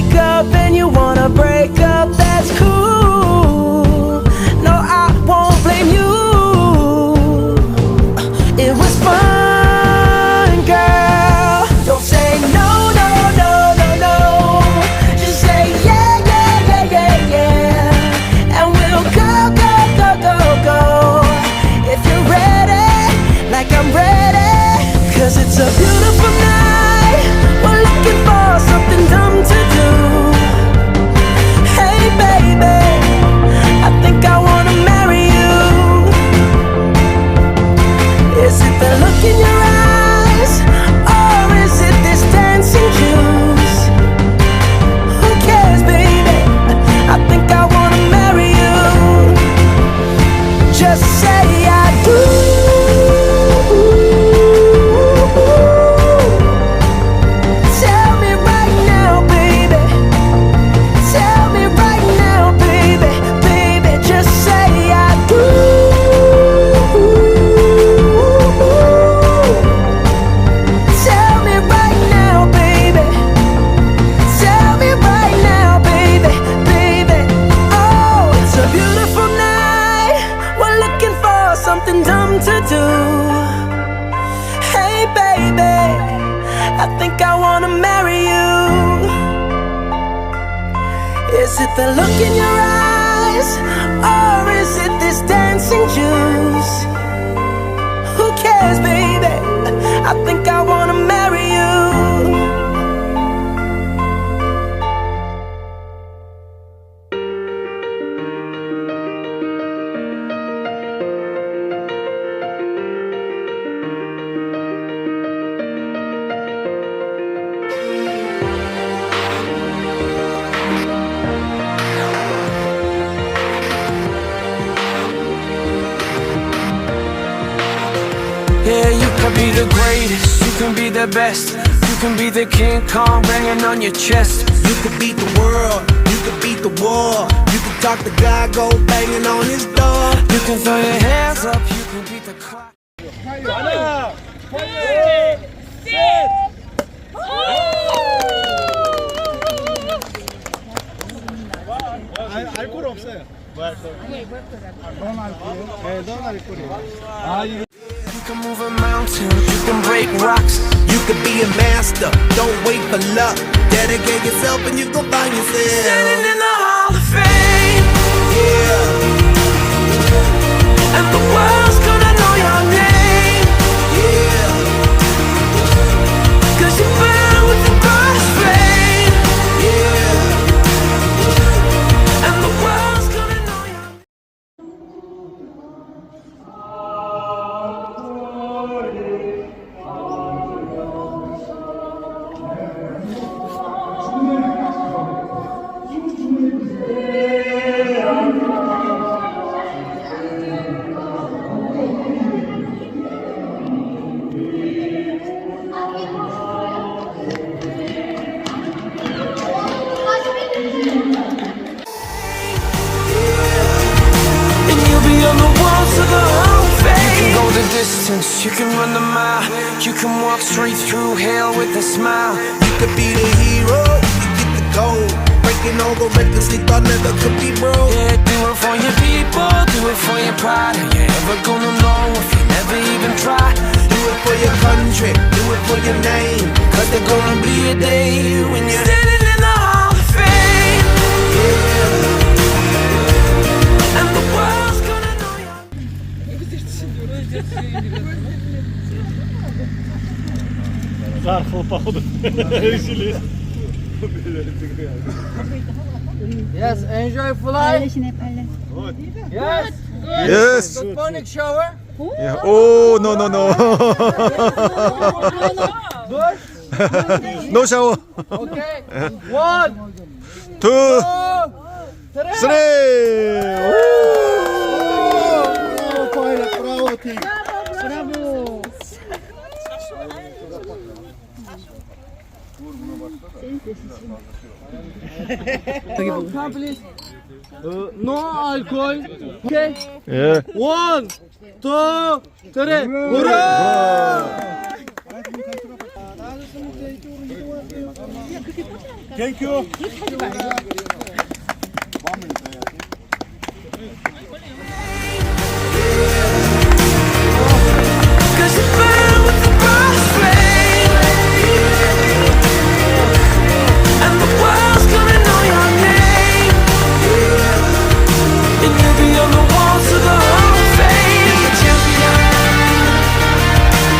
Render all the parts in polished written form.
wake up and you wanna break up, that's cool. No, I won't blame you. It was fun, girl. Don't say no, no, no, no, no. Just say yeah, yeah, yeah, yeah, yeah. And we'll go, go, go, go, go. If you're ready, like I'm ready. 'Cause it's a beautiful night. We're looking for something dumb to do. Hey baby, I think I wanna marry you. Is it the look in your eyes, or is it this dancing juice? Who cares, baby? I think I wanna marry you. Just say I do. Tell me right now, baby. Tell me right now, baby. Baby, just say I do. Tell me right now, baby. Tell me right now, baby. Baby, oh, it's a beautiful night. We're looking for something dumb to do. Hey baby, I think I wanna marry you. Is it the look in your eyes, or is it this dancing juice? Who cares, baby? I think I wanna marry you. Yeah, you can be the greatest, you can be the best. You can be the King Kong banging on your chest. You could beat the world, you could beat the war. You could talk to God, go banging on his door. You can throw your hands up, you can beat the clock. 하나, 둘, 셋. 알코올 없어요. 뭐 알코올? 넌 알코올? 네, 넌 알코올이에요. 아 이거. You can move a mountain, you can break rocks. You could be a master, don't wait for luck. Dedicate yourself and you go find yourself. Standing in the Hall of Fame, Yeah, and the world's gonna know your name. yeah. 'Cause you burn with the brightest flame, Yeah, and the world's gonna know your name. And you'll be on the walls of the Hall of Fame. You can go the distance, you can run the mile. You can walk straight through hell with a smile. you could be the hero, you get the gold. Breaking all the records they thought never could be broke. Yeah, do it for your people, do it for your pride. Are you ever gonna know if you never even try? Do it for your country, do it for your name. 'Cause there's gonna be a day when you're Standing in the Hall of Fame, and the world's gonna know your Зарфал походу. Решили. Yes, enjoy fly. Yes. Yes. Phonic shower. Yeah. Oh no no no. Good. No shower. Okay. 1, 2, 2, 3. 3. No alcohol. Okay. Yeah. 1, 2, 3. Hurrah! 땡큐. Cause you burn with the bright flame, and the world's gonna know your name, and you'll be on the walls of the Hall of Fame. Be a champion,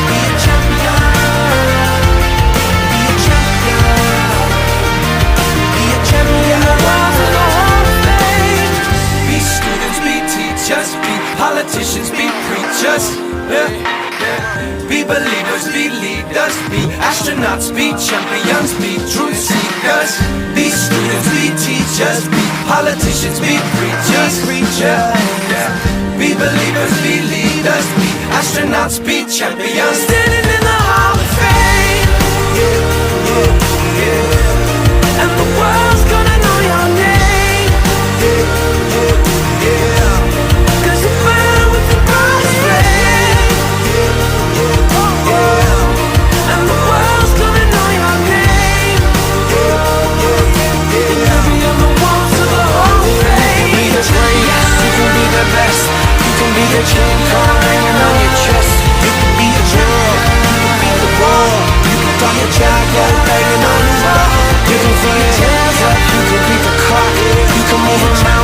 be a champion, be a champion, be a champion. The walls of the Hall of Fame. Be students, be teachers, be politicians, be preachers. Be believers, be leaders, be astronauts, be champions, be truth seekers. Be students, be teachers, be politicians, be preachers. Be believers, be leaders, be astronauts, be champions. Standing in the Hall of Fame, and the world's gonna know your name. Cause you burn with the bright flame, and the world's gonna know your name, and you'll be on the walls of the Hall of Fame. You can be the greatest, you can be the best, you can be the chain card hanging on your chest. You can be the world, you can be the world, you can be a jacket hanging on your wall. You can throw your hands up, you can beat the clock, you can move around